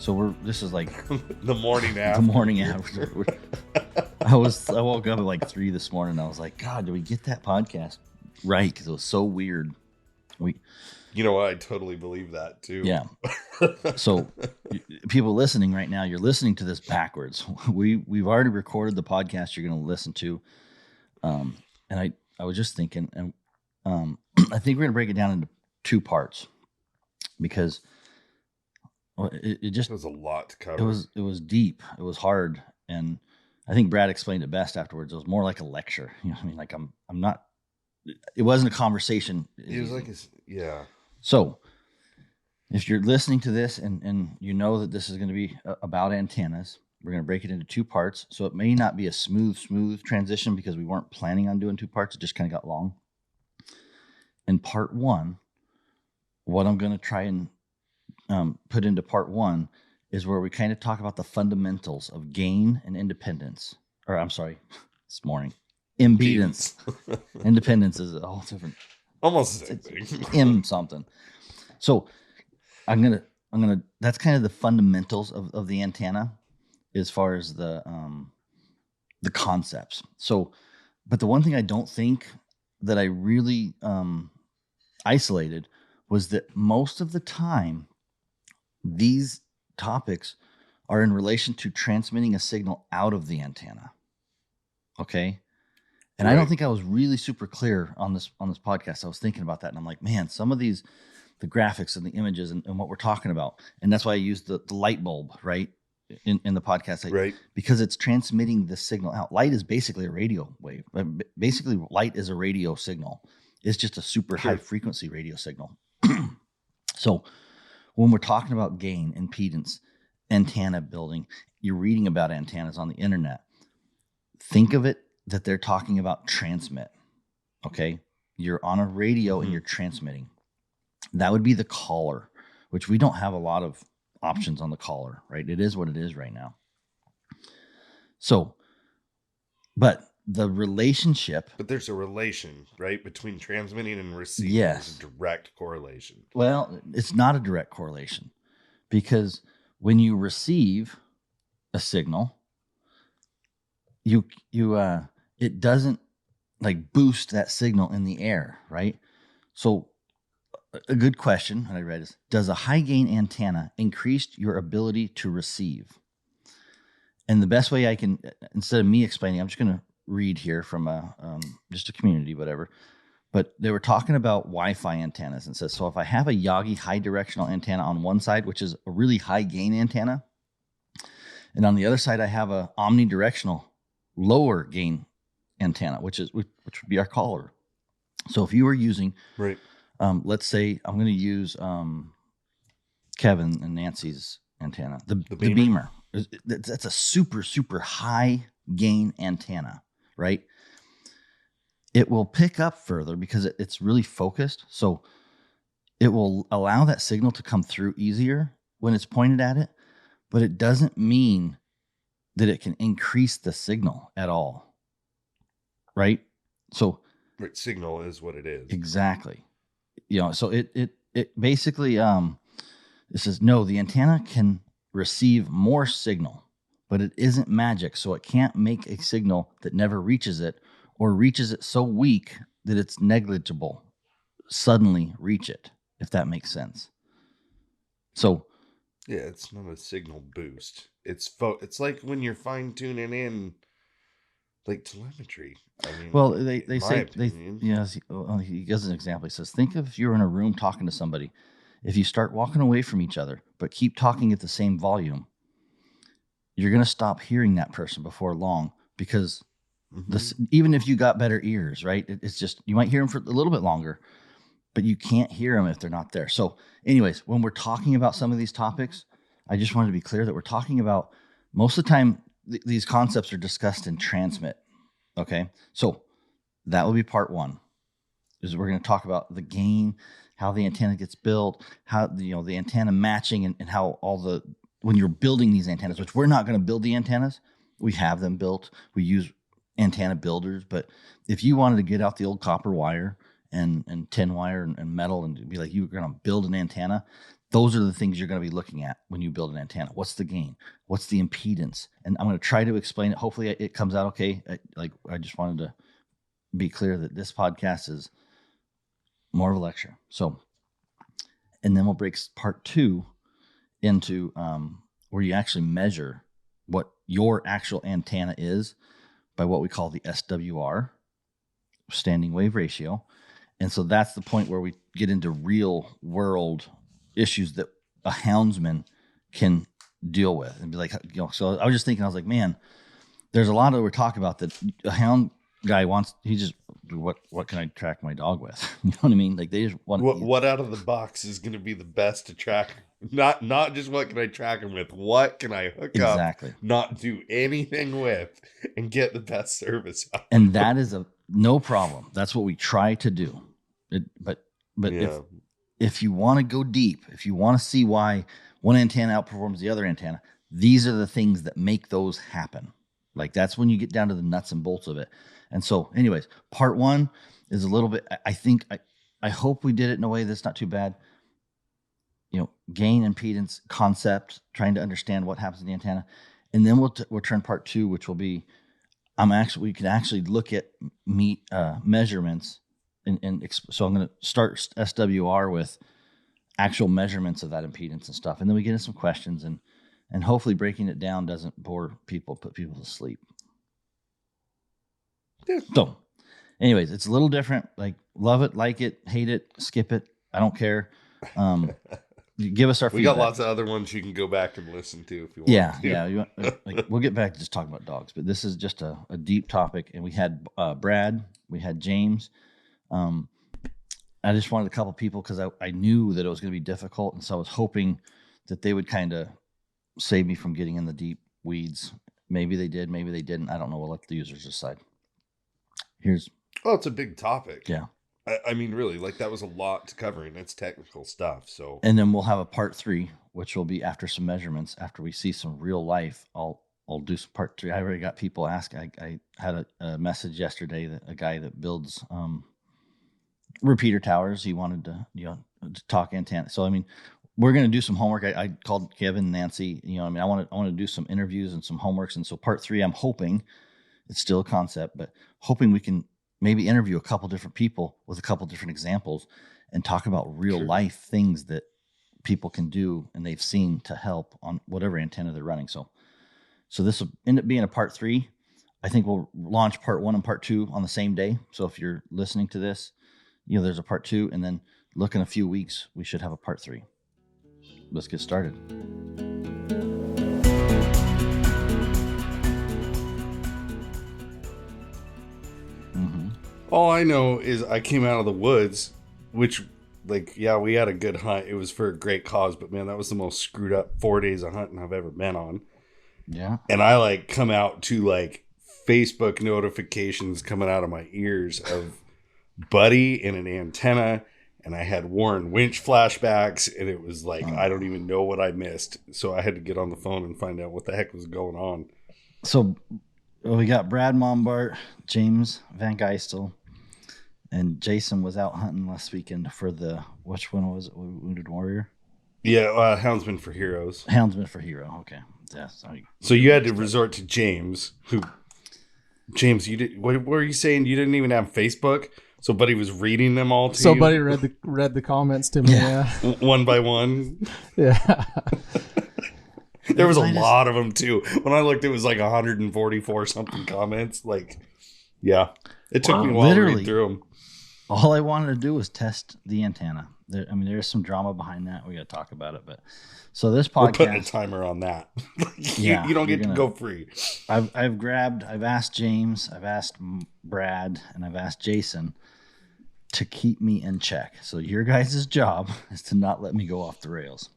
So this is like the morning after. the morning after. I woke up at like 3 this morning. And I was like, God, did we get that podcast right? Because it was so weird. You know what? I totally believe that too. Yeah. So people listening right now, you're listening to this backwards. We've already recorded the podcast you're going to listen to. And I was just thinking, and I think we're going to break it down into 2 parts because it just was a lot to cover. It was deep. It was hard. And I think Brad explained it best afterwards. It was more like a lecture. You know what I mean? Like I'm not, it wasn't a conversation. It was like, yeah. So if you're listening to this and you know that this is going to be about antennas, we're going to break it into 2 parts. So it may not be a smooth transition because we weren't planning on doing 2 parts. It just kind of got long. In part 1, what I'm going to try and put into part 1 is where we kind of talk about the fundamentals of gain and independence. Or I'm sorry, this morning. Impedance. Independence is a whole different. Almost the same thing. M something. So I'm gonna. That's kind of the fundamentals of the antenna, as far as the concepts. So, but the one thing I don't think that I really isolated was that most of the time these topics are in relation to transmitting a signal out of the antenna. Okay. And right. I don't think I was really super clear on this podcast. I was thinking about that and I'm like, man, some of the graphics and the images and what we're talking about. And that's why I used the light bulb, right? In the podcast, right? Because it's transmitting the signal out. Light is basically a radio wave. Basically, light is a radio signal. It's just a super high frequency radio signal. So when we're talking about gain, impedance, antenna building, you're reading about antennas on the internet. Think of it that they're talking about transmit. Okay. You're on a radio and you're transmitting. That would be the caller, which we don't have a lot of options on the caller, right? It is what it is right now. So, but the relationship. But there's a relation, right? Between transmitting and receiving. Yes. There's a direct correlation. Well, it's not a direct correlation because when you receive a signal, it doesn't like boost that signal in the air, right? So a good question that I read is, does a high gain antenna increase your ability to receive? And the best way I can, instead of me explaining, I'm just going to read here from just a community, whatever. But they were talking about Wi-Fi antennas and says, so if I have a Yagi high directional antenna on one side, which is a really high gain antenna, and on the other side, I have a omnidirectional lower gain antenna, which would be our caller. So if you were using, right. Let's say I'm going to use Kevin and Nancy's antenna, the Beamer. That's a super, super high gain antenna, right? It will pick up further because it's really focused. So it will allow that signal to come through easier when it's pointed at it, but it doesn't mean that it can increase the signal at all, right? So signal is what it is. Exactly. So it basically it says no, the antenna can receive more signal, but it isn't magic, so it can't make a signal that never reaches it or reaches it so weak that it's negligible. Suddenly reach it, if that makes sense. So yeah, it's not a signal boost. It's like when you're fine tuning in like telemetry. I mean, well, they say he gives an example. He says, think if you're in a room talking to somebody, if you start walking away from each other but keep talking at the same volume, you're going to stop hearing that person before long because even if you got better ears, right? It's just you might hear them for a little bit longer, but you can't hear them if they're not there. So, anyways, when we're talking about some of these topics, I just wanted to be clear that we're talking about most of the time these concepts are discussed in transmit. Okay, so that will be part 1. Is we're going to talk about the gain, how the antenna gets built, how the antenna matching, and how when you're building these antennas, which we're not going to build the antennas, we have them built. We use antenna builders, but if you wanted to get out the old copper wire and tin wire and metal and be like you're going to build an antenna, those are the things you're going to be looking at when you build an antenna. What's the gain? What's the impedance? And I'm going to try to explain it. Hopefully it comes out okay. I just wanted to be clear that this podcast is more of a lecture. So, and then we'll break part 2 into where you actually measure what your actual antenna is by what we call the SWR, standing wave ratio. And so that's the point where we get into real world issues that a houndsman can deal with and be like, so I was just thinking, I was like, man, there's a lot that we're talking about that a hound guy wants. He just, what can I track my dog with? You know what I mean? Like they just want. What out of the box is going to be the best to track? Not just what can I track him with? What can I hook exactly. up, not do anything with, and get the best service out? And that is no problem. That's what we try to do. But yeah. If you want to go deep, if you want to see why one antenna outperforms the other antenna, these are the things that make those happen. Like that's when you get down to the nuts and bolts of it. And so anyways, part 1 is a little bit, I hope we did it in a way that's not too bad. Gain, impedance, concept, trying to understand what happens in the antenna. And then we'll turn part 2, which will be, we can actually look at measurements. So I'm going to start SWR with actual measurements of that impedance and stuff. And then we get into some questions and hopefully breaking it down doesn't bore people, put people to sleep. Yeah. So anyways, it's a little different. Like love it, like it, hate it, skip it. I don't care. Give us our feedback. We got lots of other ones you can go back and listen to if you want. Yeah. We'll get back to just talking about dogs, but this is just a deep topic. And we had Brad, we had James. I just wanted a couple people because I knew that it was going to be difficult. And so I was hoping that they would kind of save me from getting in the deep weeds. Maybe they did, maybe they didn't. I don't know. We'll let the users decide. It's a big topic. Yeah. I mean, really, like that was a lot to cover and it's technical stuff. So, and then we'll have a part 3, which will be after some measurements, after we see some real life, I'll do some part 3. I already got people ask. I had a message yesterday that a guy that builds, repeater towers. He wanted to, to talk antenna. So, I mean, we're going to do some homework. I called Kevin and Nancy, I want to do some interviews and some homeworks. And so part 3, I'm hoping it's still a concept, but hoping we can maybe interview a couple different people with a couple different examples and talk about real life things that people can do and they've seen to help on whatever antenna they're running. So this will end up being a part 3. I think we'll launch part 1 and part 2 on the same day. So if you're listening to this, there's a part 2, and then look in a few weeks, we should have a part 3. Let's get started. Mm-hmm. All I know is I came out of the woods, which, we had a good hunt. It was for a great cause, but man, that was the most screwed up 4 days of hunting I've ever been on. Yeah. And I come out to Facebook notifications coming out of my ears of Buddy and an antenna, and I had Warren Winch flashbacks, and it was I don't even know what I missed. So I had to get on the phone and find out what the heck was going on. So we got Brad Mombart, James Van Geistel, and Jason was out hunting last weekend for which one was it? Wounded Warrior? Yeah, Houndsman for Heroes. Houndsman for Hero, okay. Yeah, so you had to resort to James, James, you did. What were you saying? You didn't even have Facebook? So Buddy was reading them all to you? So Buddy read the comments to me, yeah. One by one? Yeah. There was a lot of them, too. When I looked, it was 144 something comments. Yeah. It took me a while to read through them. All I wanted to do was test the antenna. There's some drama behind that. We got to talk about it. But so this podcast... We're putting a timer on that. You don't get to go free. I've asked James, I've asked Brad, and I've asked Jason to keep me in check. So your guys' job is to not let me go off the rails.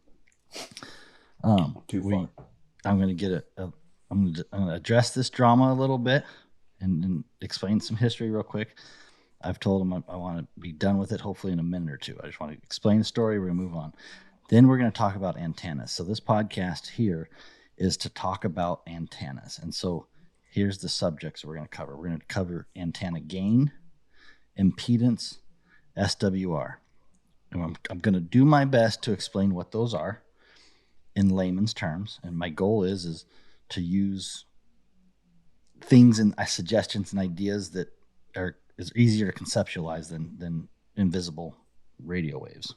Too far. I'm going to I'm going to address this drama a little bit and explain some history real quick. I've told them I want to be done with it hopefully in a minute or two. I just want to explain the story. We're going to move on. Then we're going to talk about antennas. So this podcast here is to talk about antennas. And so here's the subjects we're going to cover. We're going to cover antenna gain, impedance, SWR. And I'm going to do my best to explain what those are in layman's terms. And my goal is to use things and suggestions and ideas that is easier to conceptualize than invisible radio waves.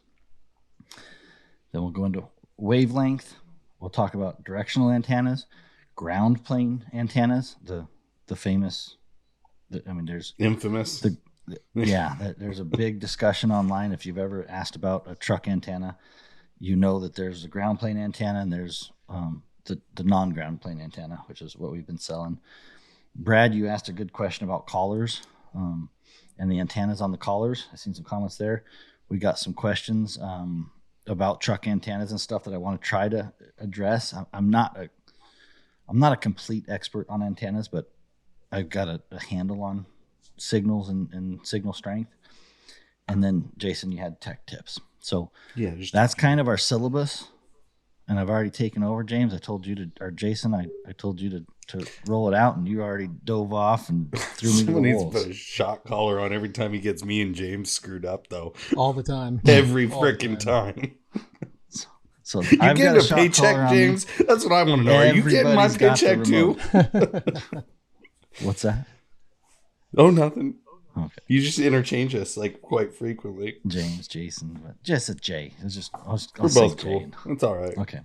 Then we'll go into wavelength. We'll talk about directional antennas, ground plane antennas, the famous. There's infamous. There's a big discussion online. If you've ever asked about a truck antenna, you know that there's a ground plane antenna and there's the non-ground plane antenna, which is what we've been selling. Brad, you asked a good question about collars and the antennas on the collars. I've seen some comments there. We got some questions about truck antennas and stuff that I want to try to address. I'm not a complete expert on antennas, but I've got a handle on signals and signal strength. And then Jason, you had tech tips. So that's kind of our syllabus. And I've already taken over, James. I told you Jason, I told you to roll it out, and you already dove off and threw me to the wolves. Needs to put a shock collar on every time he gets me and James screwed up, though. All the time. Every freaking time. So you I've getting a paycheck, James? That's what I want to know. Are you getting my paycheck too? What's that? Oh, nothing. Okay. You just interchange us like quite frequently. James, Jason, but just a J. It's just we're both cool. It's all right. Okay.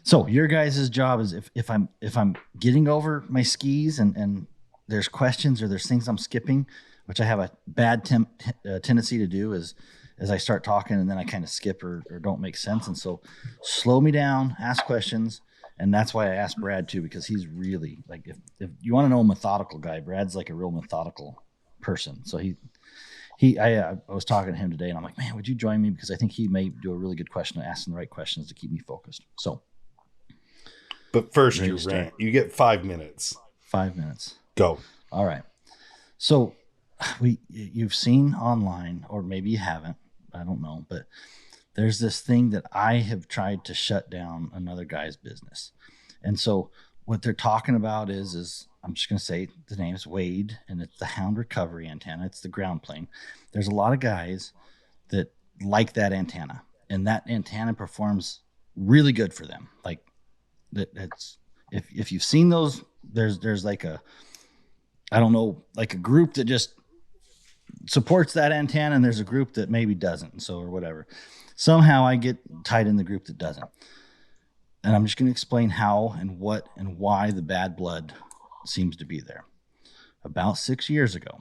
So your guys' job is if I'm getting over my skis and there's questions or there's things I'm skipping, which I have a bad tendency to do, is as I start talking and then I kind of skip or don't make sense. And so slow me down, ask questions. And that's why I asked Brad too, because he's really like, if you want to know a methodical guy, Brad's like a real methodical person. So I was talking to him today and I'm like, man, would you join me? Because I think he may do a really good question, asking the right questions to keep me focused. So. But first you rant. You get 5 minutes. 5 minutes. Go. All right. So you've seen online, or maybe you haven't, I don't know, but there's this thing that I have tried to shut down another guy's business. And so what they're talking about is I'm just going to say the name is Wade, and it's the Hound Recovery Antenna. It's the ground plane. There's a lot of guys that like that antenna, and that antenna performs really good for them. Like that's if you've seen those, there's like a, I don't know, like a group that just supports that antenna, and there's a group that maybe doesn't. So, or whatever. Somehow I get tied in the group that doesn't. And I'm just going to explain how and what and why the bad blood seems to be there. About 6 years ago,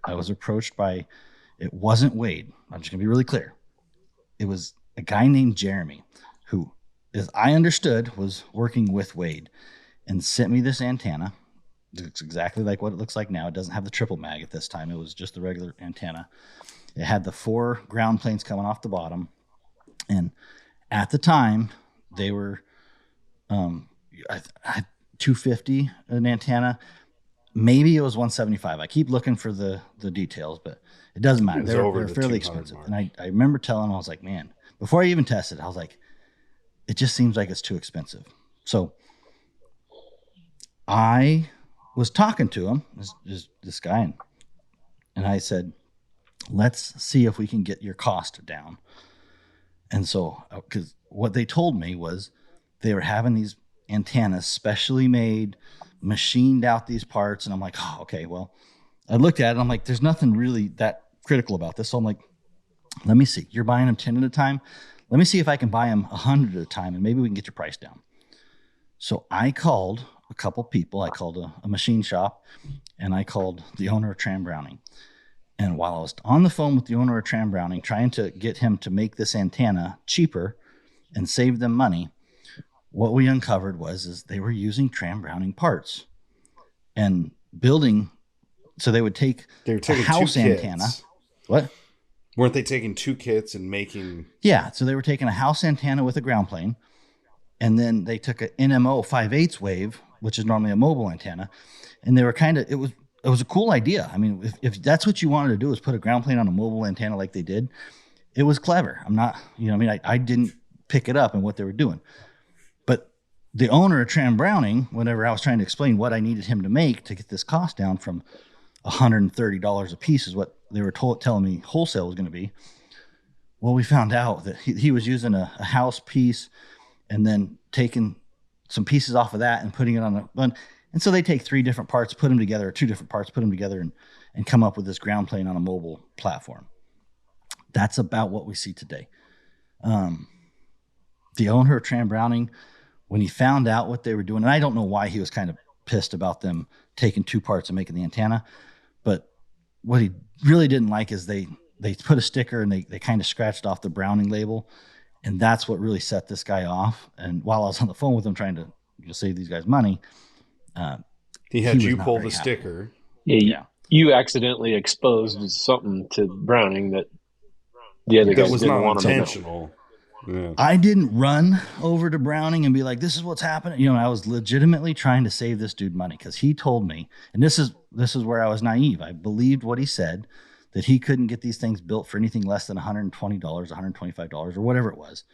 I was approached by, it wasn't Wade. I'm just going to be really clear. It was a guy named Jeremy who, as I understood, was working with Wade and sent me this antenna. It's exactly like what it looks like now. It doesn't have the triple mag at this time. It was just the regular antenna. It had the 4 ground planes coming off the bottom. And at the time, they were I 250 an antenna. Maybe it was 175. I keep looking for the details, but it doesn't matter. They're fairly expensive. Mark. And I remember telling him, I was like, man, before I even tested, I was like, it just seems like it's too expensive. So I was talking to him, this guy, and I said, let's see if we can get your cost down. And so, because what they told me was they were having these antennas specially made, machined out these parts. And I'm like, oh, okay, well, I looked at it. And I'm like, there's nothing really that critical about this. So I'm like, let me see. You're buying them 10 at a time. Let me see if I can buy them 100 at a time, and maybe we can get your price down. So I called a couple people. I called a machine shop, and I called the owner of Tram Browning. And while I was on the phone with the owner of Tram Browning, trying to get him to make this antenna cheaper and save them money, what we uncovered is they were using Tram Browning parts and building. So they would take a house antenna. What? Weren't they taking 2 kits and making? Yeah. So they were taking a house antenna with a ground plane, and then they took an NMO 5/8 wave, which is normally a mobile antenna, and they were it was a cool idea. I mean, if that's what you wanted to do, is put a ground plane on a mobile antenna like they did, it was clever. I'm not, I didn't pick it up and what they were doing. But the owner of Tram Browning, whenever I was trying to explain what I needed him to make to get this cost down from $130 a piece is what they were telling me wholesale was going to be, Well, we found out that he was using a house piece and then taking some pieces off of that and putting it on a bun. And so they take 3 different parts, put them together, or 2 different parts, put them together, and come up with this ground plane on a mobile platform. That's about what we see today. The owner of Tram Browning, when he found out what they were doing, and I don't know why he was kind of pissed about them taking 2 parts and making the antenna, but what he really didn't like is they put a sticker and they kind of scratched off the Browning label, and that's what really set this guy off. And while I was on the phone with him trying to save these guys money, he had you pull the sticker. Yeah. You accidentally exposed something to Browning that the other guys didn't want intentional. Yeah. I didn't run over to Browning and be like, this is what's happening. I was legitimately trying to save this dude money, because he told me, and this is where I was naive. I believed what he said, that he couldn't get these things built for anything less than $120, $125, or whatever it was,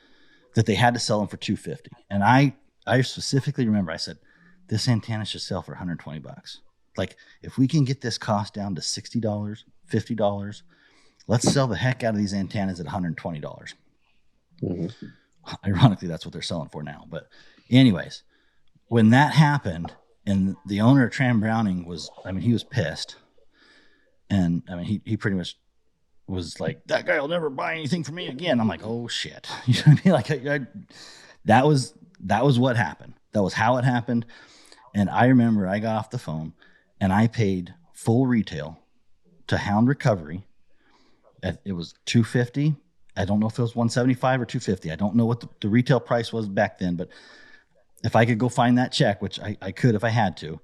that they had to sell them for $250. And I specifically remember I said, this antenna should sell for $120. Like, if we can get this cost down to $60, $50, let's sell the heck out of these antennas at $120. Mm-hmm. Ironically, that's what they're selling for now. But anyways, when that happened, and the owner of Tram Browning he was pissed. And he pretty much was like, that guy will never buy anything from me again. I'm like, oh shit. You know what I mean? Like, that was what happened. That was how it happened. And I remember I got off the phone and I paid full retail to Hound Recovery. It was $250. I don't know if it was $175 or $250. I don't know what the retail price was back then, but if I could go find that check, which I could if I had to,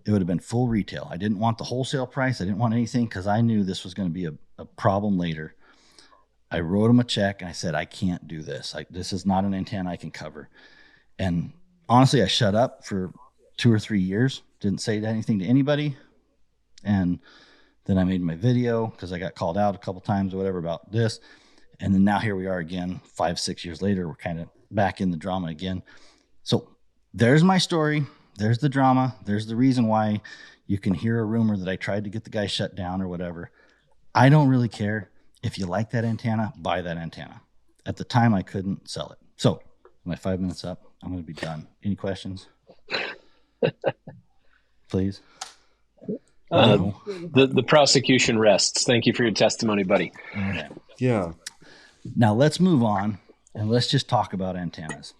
it would have been full retail. I didn't want the wholesale price. I didn't want anything, because I knew this was going to be a problem later. I wrote him a check and I said, I can't do this. This is not an antenna I can cover. And honestly, I shut up for 2 or 3 years, didn't say anything to anybody. And then I made my video because I got called out a couple times or whatever about this. And then now here we are again, 5-6 years later, we're kind of back in the drama again. So there's my story. There's the drama. There's the reason why you can hear a rumor that I tried to get the guy shut down or whatever. I don't really care. If you like that antenna, buy that antenna. At the time, I couldn't sell it. So my 5 minutes up. I'm going to be done. Any questions? Please. The prosecution rests. Thank you for your testimony, buddy. Okay. Yeah. Now let's move on and let's just talk about antennas.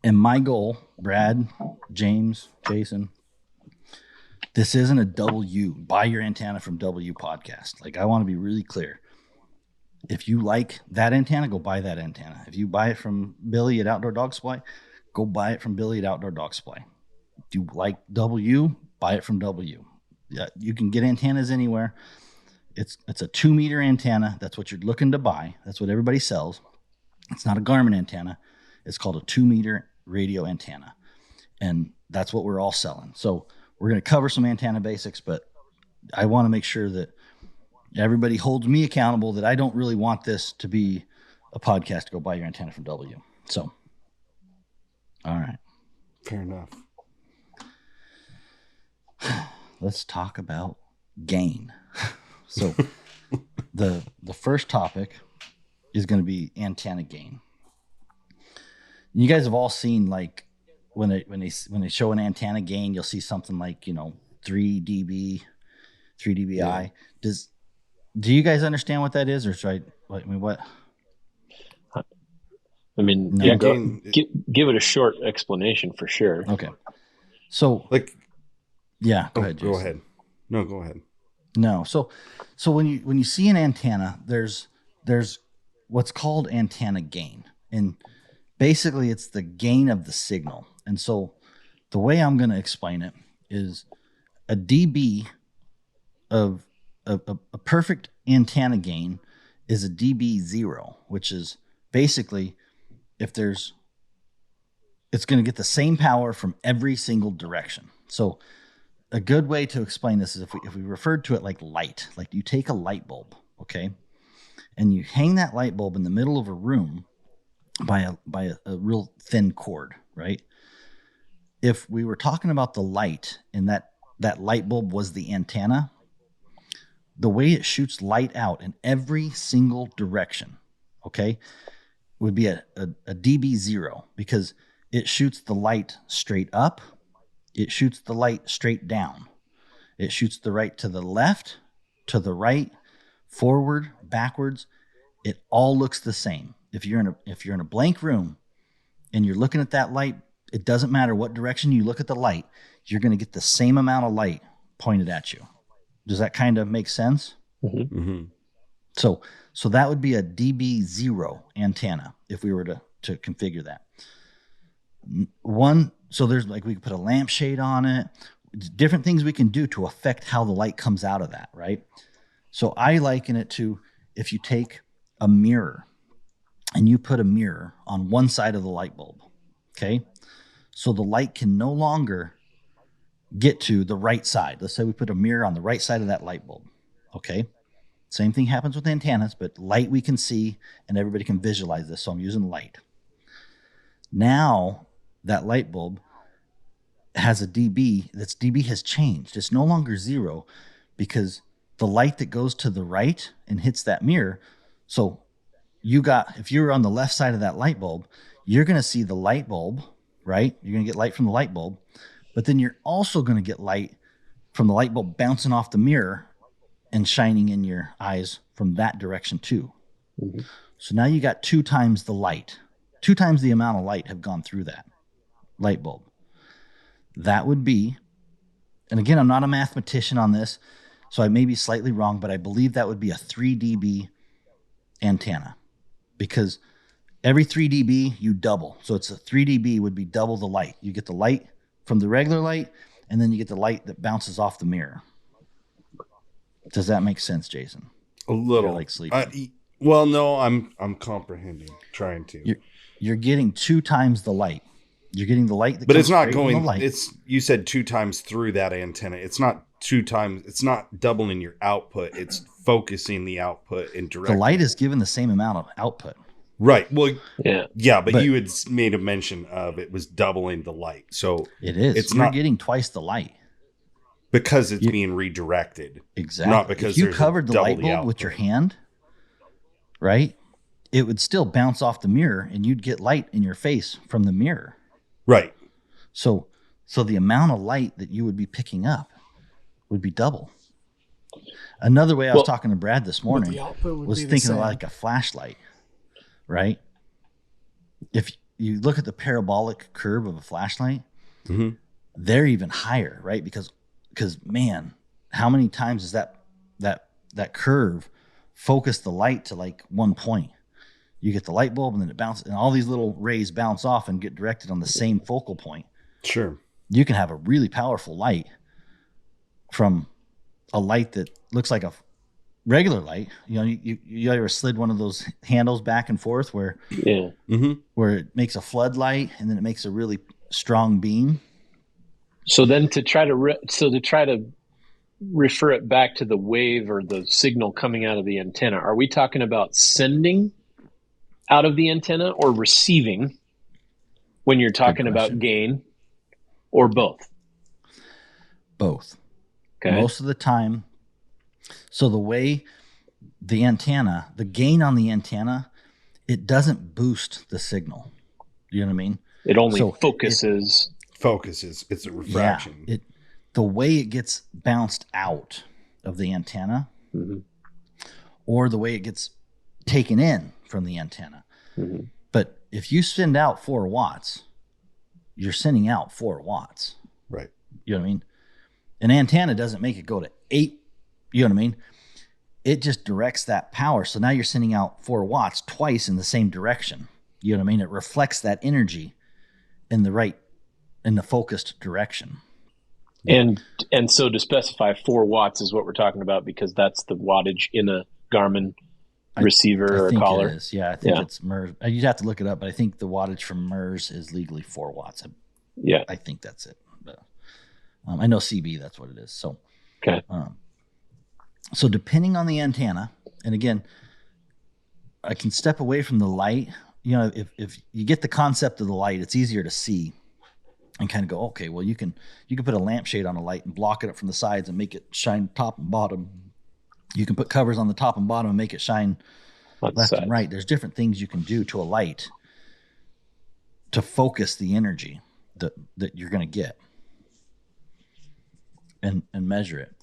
And my goal, Brad, James, Jason, this isn't a W, buy your antenna from W podcast. Like, I want to be really clear. If you like that antenna, go buy that antenna. If you buy it from Billy at Outdoor Dog Supply, go buy it from Billy at Outdoor Dog Supply. If you like W, buy it from W. Yeah, you can get antennas anywhere. It's a 2-meter antenna. That's what you're looking to buy. That's what everybody sells. It's not a Garmin antenna. It's called a 2-meter radio antenna. And that's what we're all selling. So we're going to cover some antenna basics, but I want to make sure that everybody holds me accountable, that I don't really want this to be a podcast to go buy your antenna from W. So, all right. Fair enough. Let's talk about gain. So the first topic is going to be antenna gain. You guys have all seen, like, when they show an antenna gain, you'll see something like, 3 dB, 3 dBi. Yeah. Do you guys understand what that is, or should what? No. Give it a short explanation for sure. Okay. So, yeah, go ahead, Jason. Go ahead. No, go ahead. No. So when you see an antenna, there's what's called antenna gain. And basically it's the gain of the signal. And so the way I'm going to explain it is a dB of a perfect antenna gain is a dB 0, which is basically it's going to get the same power from every single direction. So a good way to explain this is if we referred to it like light, like you take a light bulb, okay, and you hang that light bulb in the middle of a room by a real thin cord, right? If we were talking about the light and that light bulb was the antenna, the way it shoots light out in every single direction, okay, would be a dB0, because it shoots the light straight up, it shoots the light straight down, it shoots the light to the left, to the right, forward, backwards. It all looks the same. If you're in a blank room and you're looking at that light, it doesn't matter what direction you look at the light, you're going to get the same amount of light pointed at you. Does that kind of make sense? Mm-hmm. Mm-hmm. So that would be a dB0 antenna if we were to configure that. So there's like, we could put a lampshade on it, different things we can do to affect how the light comes out of that, right? So I liken it to, if you take a mirror and you put a mirror on one side of the light bulb, okay? So the light can no longer get to the right side. Let's say we put a mirror on the right side of that light bulb, okay? Same thing happens with antennas, but light we can see and everybody can visualize this, so I'm using light. Now that light bulb has a dB, that's dB has changed. It's no longer 0, because the light that goes to the right and hits that mirror, so if you're on the left side of that light bulb, you're going to see the light bulb, right? You're going to get light from the light bulb, but then you're also going to get light from the light bulb bouncing off the mirror and shining in your eyes from that direction too. Mm-hmm. So now you got 2 times the light, 2 times the amount of light have gone through that light bulb. That would be, and again, I'm not a mathematician on this, so I may be slightly wrong, but I believe that would be a 3 dB antenna, because every 3 dB you double. So it's a 3 dB would be double the light. You get the light from the regular light, and then you get the light that bounces off the mirror. Does that make sense, Jason? A little. Like sleeping. Well, no, I'm comprehending, trying to. You're getting 2 times the light. You're getting the light that but comes it's not straight from going. the light. It's, you said 2 times through that antenna. It's not 2 times. It's not doubling your output. It's focusing the output and directing. The light is given the same amount of output. Right. Well, yeah, but you had made a mention of it was doubling the light. So it is. It's You're not getting twice the light. because it's being redirected. Exactly. Not because if you there's covered the double light bulb output. with your hand, right, it would still bounce off the mirror and you'd get light in your face from the mirror. Right. So the amount of light that you would be picking up would be double. Another way I was talking to Brad this morning was thinking of like a flashlight, right? If you look at the parabolic curve of a flashlight, Mm-hmm. they're even higher, right? Because man, how many times does that curve focus the light to like one point? You get the light bulb and then it bounces, and all these little rays bounce off and get directed on the same focal point. Sure. You can have a really powerful light from a light that looks like a regular light. You know, you ever slid one of those handles back and forth where it makes a floodlight and then it makes a really strong beam. So then to try to refer it back to the wave or the signal coming out of the antenna, are we talking about sending out of the antenna or receiving when you're talking about gain, or both? Both. Okay. Most of the time. So the way the antenna, the gain on the antenna, it doesn't boost the signal. You know what I mean? It only focuses. It's a refraction. Yeah, the way it gets bounced out of the antenna, or the way it gets taken in from the antenna. Mm-hmm. But if you send out 4 watts, you're sending out 4 watts. Right. You know what I mean? An antenna doesn't make it go to 8. You know what I mean? It just directs that power. So now you're sending out 4 watts twice in the same direction. You know what I mean? It reflects that energy in the focused direction. And so to specify 4 watts is what we're talking about, because that's the wattage in a Garmin receiver or collar. It is. Yeah, I think it's MERS. You'd have to look it up, but I think the wattage from MERS is legally 4 watts. I think that's it. But I know CB, that's what it is. So, okay. So depending on the antenna, and again, I can step away from the light. You know, if you get the concept of the light, it's easier to see and kind of go, okay, well, you can put a lampshade on a light and block it up from the sides and make it shine top and bottom You can put covers on the top and bottom and make it shine left and right. There's different things you can do to a light to focus the energy that you're going to get and measure it.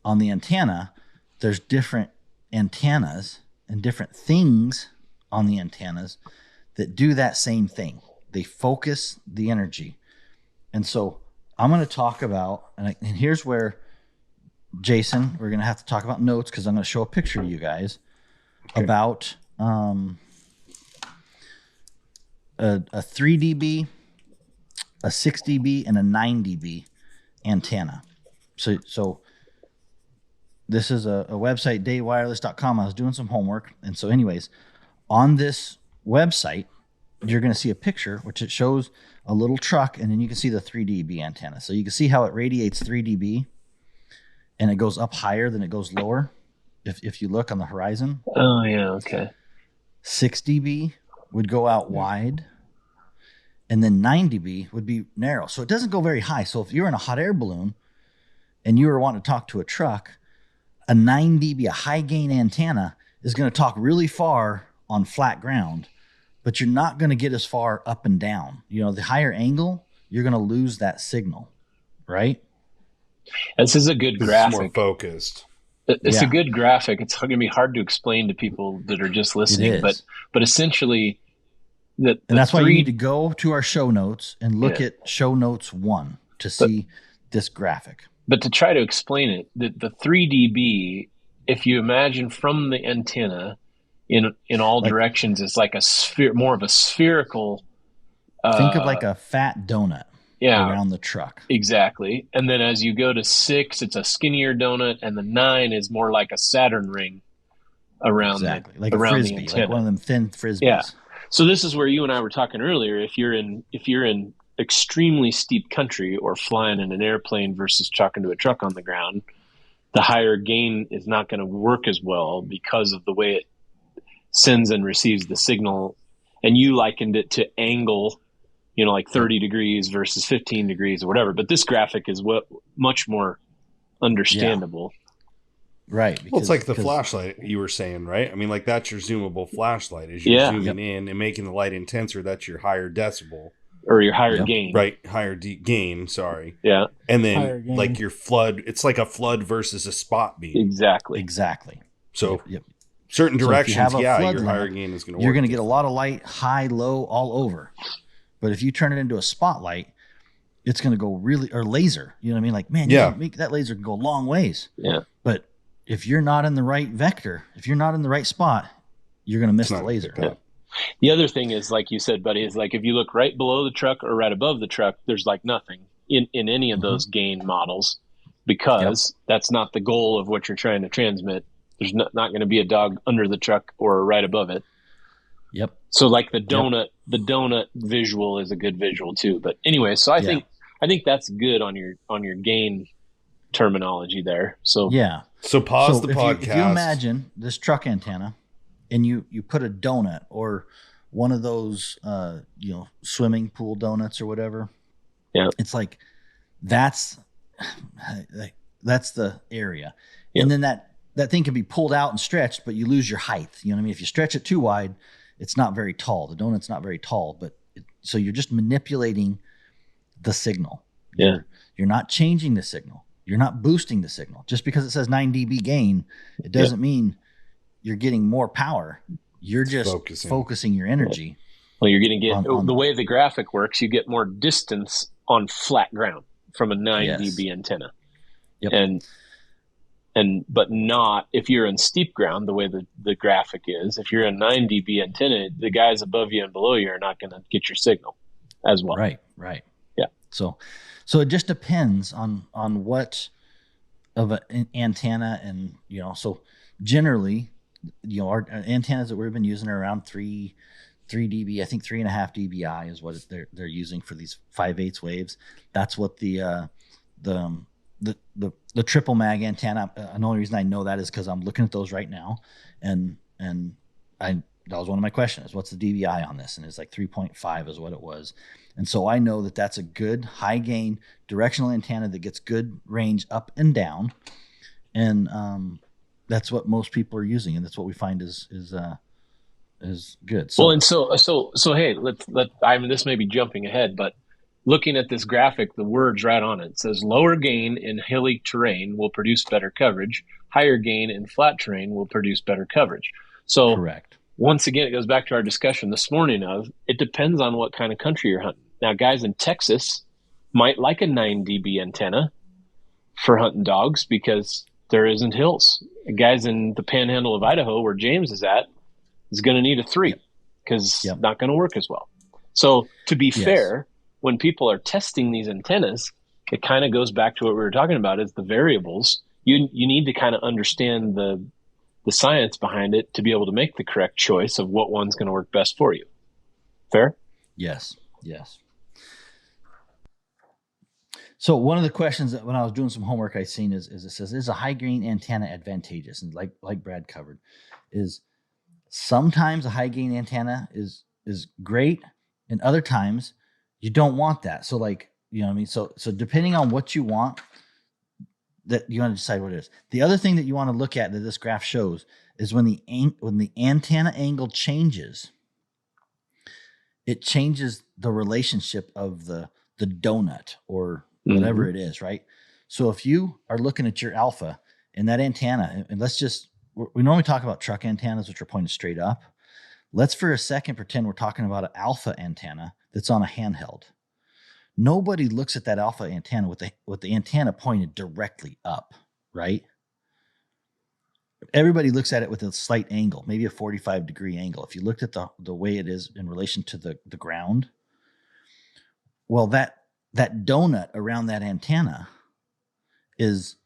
On the antenna, there's different antennas and different things on the antennas that do that same thing. They focus the energy. And so I'm going to talk about, and here's where, Jason, we're going to have to talk about notes because I'm going to show a picture to you guys about a 3 dB, a 6 dB, and a 9 dB antenna. So this is a website, daywireless.com. I was doing some homework. And so anyways, on this website, you're going to see a picture, which it shows a little truck, and then you can see the 3 dB antenna. So you can see how it radiates 3 dB, and it goes up higher than it goes lower. If you look on the horizon. Oh, yeah, okay. 6 dB would go out wide, and then 9 dB would be narrow. So it doesn't go very high. So if you're in a hot air balloon and you were wanting to talk to a truck, a 9 dB, a high gain antenna, is going to talk really far on flat ground, but you're not going to get as far up and down. You know, the higher angle, you're going to lose that signal, right? This is a good graphic. It's more focused. It's a good graphic. It's going to be hard to explain to people that are just listening, but essentially, and that's why you need to go to our show notes and look at show notes 1 to see this graphic. But to try to explain it, the 3 dB, if you imagine from the antenna in all directions, is like a sphere, more of a spherical. Think of like a fat donut. Around the truck. Exactly. And then as you go to 6, it's a skinnier donut, and the 9 is more like a Saturn ring around like around a frisbee, the antenna. Like one of them thin frisbees. Yeah. So this is where you and I were talking earlier. If you're in extremely steep country or flying in an airplane versus talking to a truck on the ground, the higher gain is not going to work as well because of the way it sends and receives the signal. And you likened it to angle, you know, like 30 degrees versus 15 degrees or whatever. But this graphic is much more understandable. Yeah. Right. Well, it's like the flashlight you were saying, right? I mean, like that's your zoomable flashlight. As you're zooming in and making the light intenser, that's your higher decibel. Or your higher gain. Right. Higher gain, sorry. Yeah. And then like your flood, it's like a flood versus a spot beam. Exactly. So certain directions, your limit, higher gain is going to work. You're going to get a lot of light, high, low, all over. But if you turn it into a spotlight, it's going to go or laser. You know what I mean? Like, man, that laser can go long ways. Yeah. But if you're not in the right vector, if you're not in the right spot, you're going to miss the laser. Yeah. The other thing is, like you said, buddy, is like if you look right below the truck or right above the truck, there's like nothing in any of those gain models because that's not the goal of what you're trying to transmit. There's not going to be a dog under the truck or right above it. Yep. So like the donut visual is a good visual too. But anyway, so I think that's good on your gain terminology there. So So pause the podcast. If you imagine this truck antenna and you put a donut or one of those swimming pool donuts or whatever. Yeah. It's like that's the area. Yeah. And then that thing can be pulled out and stretched, but you lose your height. You know what I mean? If you stretch it too wide, it's not very tall. The donut's not very tall, but so you're just manipulating the signal. Yeah. You're not changing the signal. You're not boosting the signal. Just because it says 9 dB gain, it doesn't mean you're getting more power. You're just focusing your energy. Well, you're going to get the way the graphic works. You get more distance on flat ground from a 9 dB antenna. Yep. But not if you're in steep ground, the way the graphic is. If you're a 9 dB antenna, the guys above you and below you are not going to get your signal as well. Right. Yeah. So it just depends on what of an antenna, and so generally, our antennas that we've been using are around 3 dB. I think 3.5 dBi is what they're using for these 5/8 waves. That's what the triple mag antenna. The only reason I know that is because I'm looking at those right now, and that was one of my questions. What's the dBi on this? And it's like 3.5 is what it was. And so I know that that's a good high gain directional antenna that gets good range up and down. And that's what most people are using, and that's what we find is good. So, Well, and so hey, I mean, this may be jumping ahead, but looking at this graphic, the words right on it says lower gain in hilly terrain will produce better coverage. Higher gain in flat terrain will produce better coverage. So correct. once again, it goes back to our discussion this morning of it depends on what kind of country you're hunting. Now, guys in Texas might like a 9 dB antenna for hunting dogs because there isn't hills. Guys in the panhandle of Idaho, where James is at, is going to need a 3 because it's not going to work as well. So to be fair, when people are testing these antennas, it kind of goes back to what we were talking about is the variables. You need to kind of understand the science behind it to be able to make the correct choice of what one's going to work best for you. Fair? Yes. So one of the questions that when I was doing some homework I seen is it says, is a high gain antenna advantageous? And like Brad covered, is sometimes a high gain antenna is great, and other times you don't want that. So like, you know what I mean? So depending on what you want, that you want to decide what it is. The other thing that you want to look at that this graph shows is when the antenna angle changes, it changes the relationship of the donut or whatever it is, right? So if you are looking at your alpha and that antenna, and we normally talk about truck antennas, which are pointed straight up. Let's for a second pretend we're talking about an alpha antenna that's on a handheld. Nobody looks at that alpha antenna with the antenna pointed directly up, right? Everybody looks at it with a slight angle, maybe a 45-degree angle. If you looked at the way it is in relation to the ground, well, that donut around that antenna is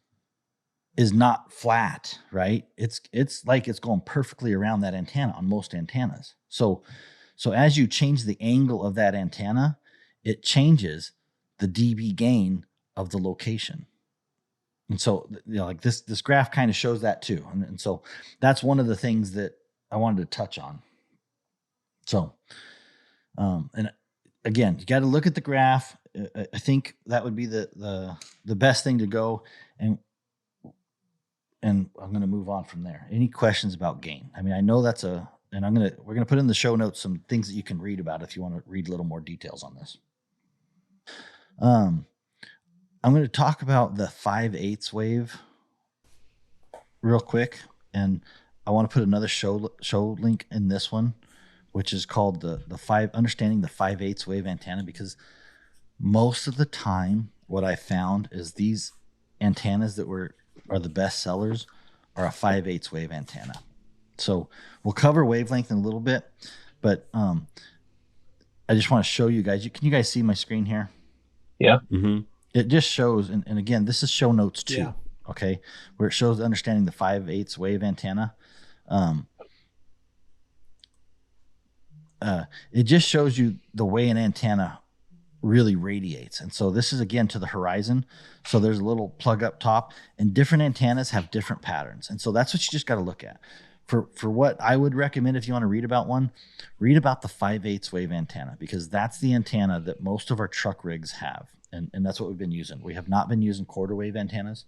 not flat, right? It's like it's going perfectly around that antenna on most antennas. So as you change the angle of that antenna, it changes the dB gain of the location. And so, you know, like this graph kind of shows that too. And so that's one of the things that I wanted to touch on. So, and again, you got to look at the graph. I think that would be the best thing to go, and I'm going to move on from there. Any questions about gain? I mean, I know we're going to put in the show notes some things that you can read about if you want to read a little more details on this. I'm going to talk about the 5/8 wave real quick, and I want to put another show link in this one, which is called understanding the 5/8 wave antenna, because most of the time what I found is these antennas that are the best sellers are a 5/8 wave antenna. So we'll cover wavelength in a little bit, but I just want to show you guys. Can you guys see my screen here? Yeah. Mm-hmm. It just shows, and again, this is show notes too. Yeah. Okay, where it shows understanding the 5/8 wave antenna. It just shows you the way an antenna really radiates. And so this is again to the horizon. So there's a little plug up top, and different antennas have different patterns. And so that's what you just got to look at. For what I would recommend, if you want to read about one, read about the 5/8 wave antenna, because that's the antenna that most of our truck rigs have. And that's what we've been using. We have not been using quarter wave antennas.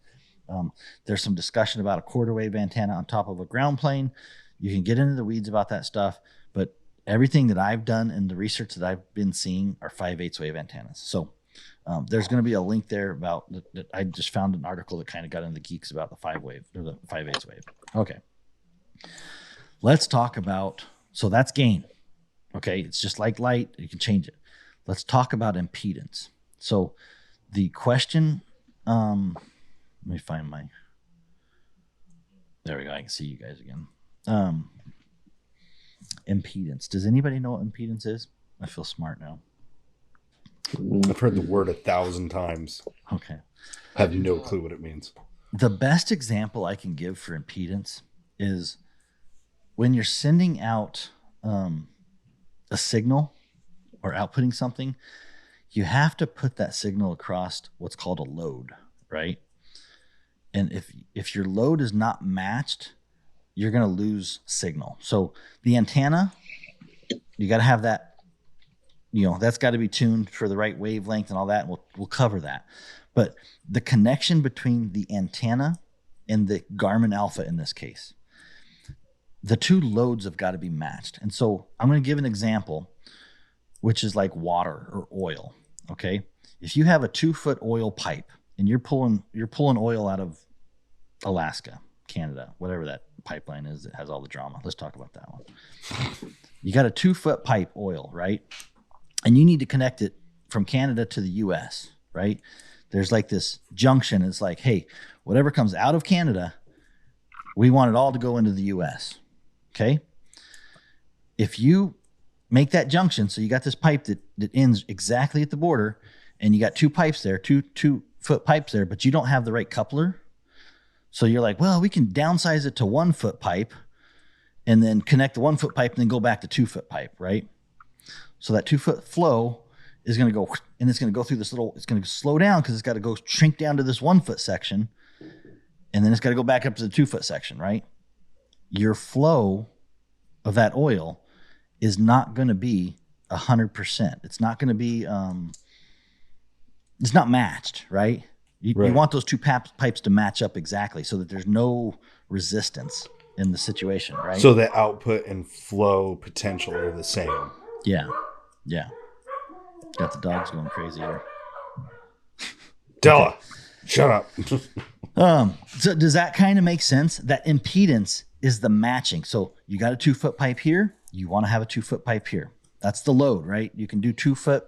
There's some discussion about a quarter wave antenna on top of a ground plane. You can get into the weeds about that stuff, but everything that I've done and the research that I've been seeing are 5/8 wave antennas. So there's going to be a link there about that. I just found an article that kind of got into the geeks about the 5/8 wave. Okay. Let's talk about, so that's gain. Okay. It's just like light. You can change it. Let's talk about impedance. So the question, let me find there we go. I can see you guys again. Impedance. Does anybody know what impedance is? I feel smart now. I've heard the word 1,000 times. Okay. I have no clue what it means. The best example I can give for impedance is when you're sending out a signal or outputting something, you have to put that signal across what's called a load, right? And if your load is not matched, you're going to lose signal. So the antenna, you got to have that, that's got to be tuned for the right wavelength and all that. And we'll cover that. But the connection between the antenna and the Garmin Alpha in this case. The two loads have got to be matched. And so I'm going to give an example, which is like water or oil. Okay. If you have a 2-foot oil pipe and you're pulling oil out of Alaska, Canada, whatever that pipeline is that has all the drama. Let's talk about that one. You got a 2-foot pipe oil, right? And you need to connect it from Canada to the US, right? There's like this junction. It's like, hey, whatever comes out of Canada, we want it all to go into the US. Okay. If you make that junction, so you got this pipe that ends exactly at the border, and you got two pipes there, 2-foot pipes there, but you don't have the right coupler. So you're like, well, we can downsize it to 1-foot pipe and then connect the 1-foot pipe and then go back to 2-foot pipe, right? So that 2-foot flow is going to go, and it's going to go through this little, it's going to slow down because it's got to go shrink down to this 1-foot section, and then it's got to go back up to the 2-foot section, right? Your flow of that oil is not going to be 100%. It's not going to be, it's not matched, right? You want those two pipes to match up exactly so that there's no resistance in the situation, right? So the output and flow potential are the same. Yeah. Got the dogs going crazy here. Della, shut up. So does that kind of make sense? That impedance is the matching. So you got a 2-foot pipe here. You want to have a 2-foot pipe here. That's the load, right? You can do 2-foot,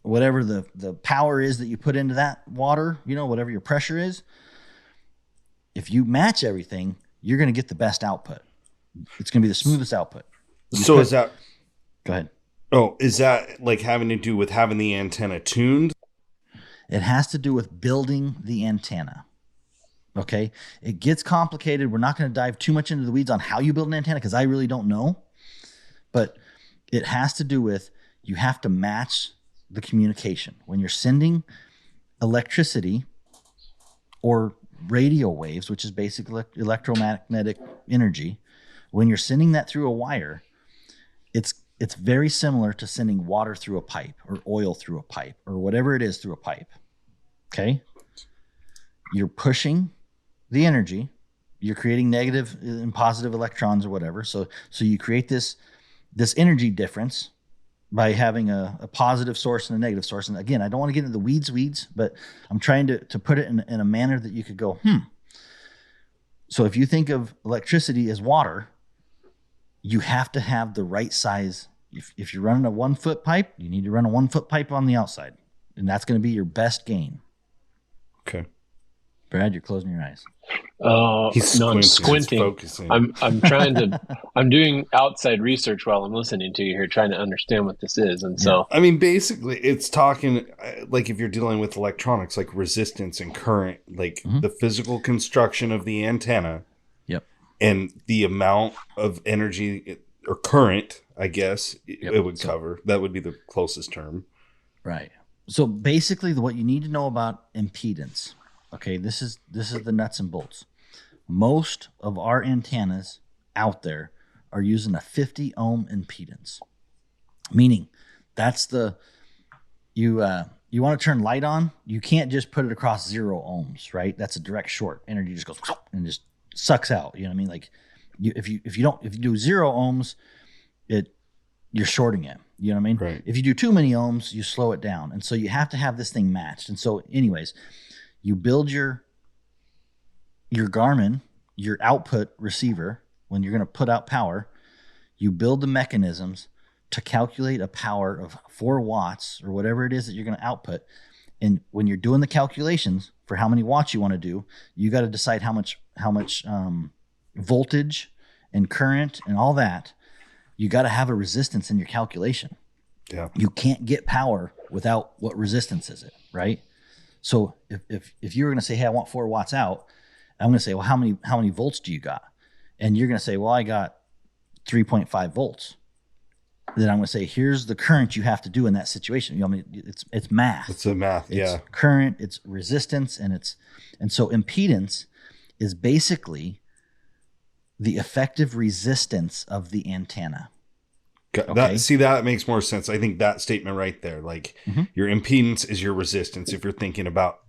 whatever the power is that you put into that water, whatever your pressure is. If you match everything, you're going to get the best output. It's going to be the smoothest output. Is that... Go ahead. Oh, is that like having to do with having the antenna tuned? It has to do with building the antenna. Okay. It gets complicated. We're not going to dive too much into the weeds on how you build an antenna because I really don't know. But it has to do with you have to match the communication. When you're sending electricity or radio waves, which is basically electromagnetic energy, when you're sending that through a wire, it's very similar to sending water through a pipe or oil through a pipe or whatever it is through a pipe. Okay? You're pushing the energy. You're creating negative and positive electrons or whatever. So you create this energy difference by having a positive source and a negative source. And again, I don't want to get into the weeds, but I'm trying to put it in a manner that you could go, So if you think of electricity as water, you have to have the right size. If you're running a 1-foot pipe, you need to run a 1-foot pipe on the outside, and that's going to be your best gain. Okay. Brad, you're closing your eyes. I'm squinting. Focusing. I'm trying to. I'm doing outside research while I'm listening to you here, trying to understand what this is. And so, I mean, basically, it's talking like if you're dealing with electronics, like resistance and current, like the physical construction of the antenna. Yep. And the amount of energy or current, I guess, it would cover. That would be the closest term. Right. So basically, what you need to know about impedance. Okay, this is the nuts and bolts. Most of our antennas out there are using a 50 ohm impedance, meaning that's you want to turn light on. You can't just put it across 0 ohms, right? That's a direct short. Energy just goes and just sucks out. You know what I mean? Like if you do 0 ohms, you're shorting it. You know what I mean? Right. If you do too many ohms, you slow it down. And so you have to have this thing matched. And so anyways, you build your Garmin, your output receiver, when you're going to put out power, you build the mechanisms to calculate a power of 4 watts or whatever it is that you're going to output. And when you're doing the calculations for how many watts you want to do, you got to decide how much voltage and current and all that. You got to have a resistance in your calculation. Yeah. You can't get power without what resistance is it, right? So if you were going to say, hey, I want 4 watts out, I'm going to say, well, how many volts do you got? And you're going to say, well, I got 3.5 volts. Then I'm going to say, here's the current you have to do in that situation. You know, I mean, it's math. It's a math, It's current, it's resistance, and so impedance is basically the effective resistance of the antenna. Okay. That makes more sense. I think that statement right there, like your impedance is your resistance. If you're thinking about,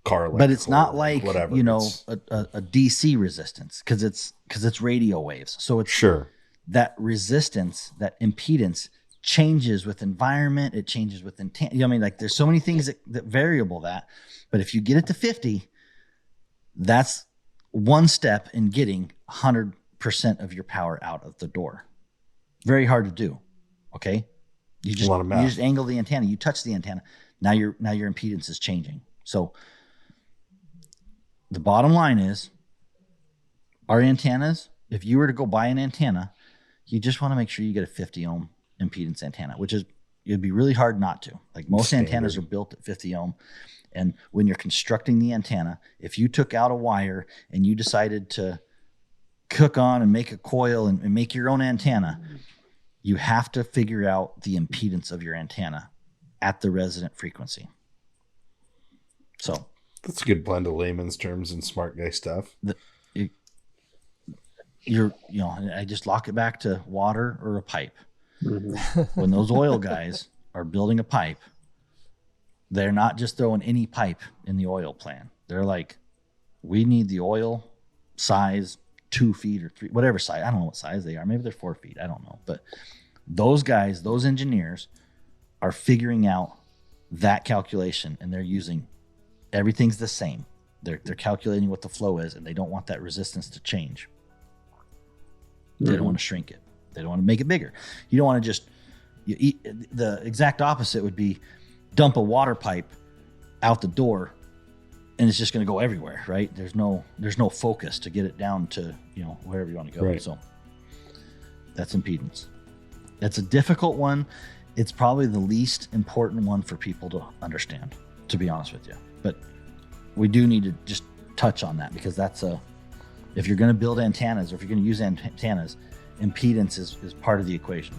car, but it's not or like whatever. you know It's- a DC resistance because it's radio waves. So it's sure. that resistance, that impedance changes with environment. It changes with intent. You know what I mean? Like there's so many things that variable that, but if you get it to 50, that's one step in getting 100% of your power out of the door. Very hard to do. Okay. You just angle the antenna, you touch the antenna. Now your impedance is changing. So the bottom line is our antennas, if you were to go buy an antenna, you just want to make sure you get a 50 ohm impedance antenna, which is, it'd be really hard not to. Like most antennas are built at 50 ohm. And when you're constructing the antenna, if you took out a wire and you decided to cook on and make a coil and make your own antenna, you have to figure out the impedance of your antenna at the resident frequency. So That's a good blend of layman's terms and smart guy stuff. I just lock it back to water or a pipe. Mm-hmm. When those oil guys are building a pipe, they're not just throwing any pipe in the oil plan. They're like, we need the oil size 2 feet or 3, whatever size. I don't know what size they are. Maybe they're 4 feet. I don't know. But those guys, those engineers are figuring out that calculation, and they're using everything's the same. They're calculating what the flow is, and they don't want that resistance to change. They don't want to shrink it. They don't want to make it bigger. You don't want to just the exact opposite would be dump a water pipe out the door and it's just going to go everywhere, right? There's no focus to get it down to, wherever you want to go. Right. So that's impedance. That's a difficult one. It's probably the least important one for people to understand, to be honest with you. But we do need to just touch on that because if you're going to build antennas or if you're going to use antennas, impedance is part of the equation.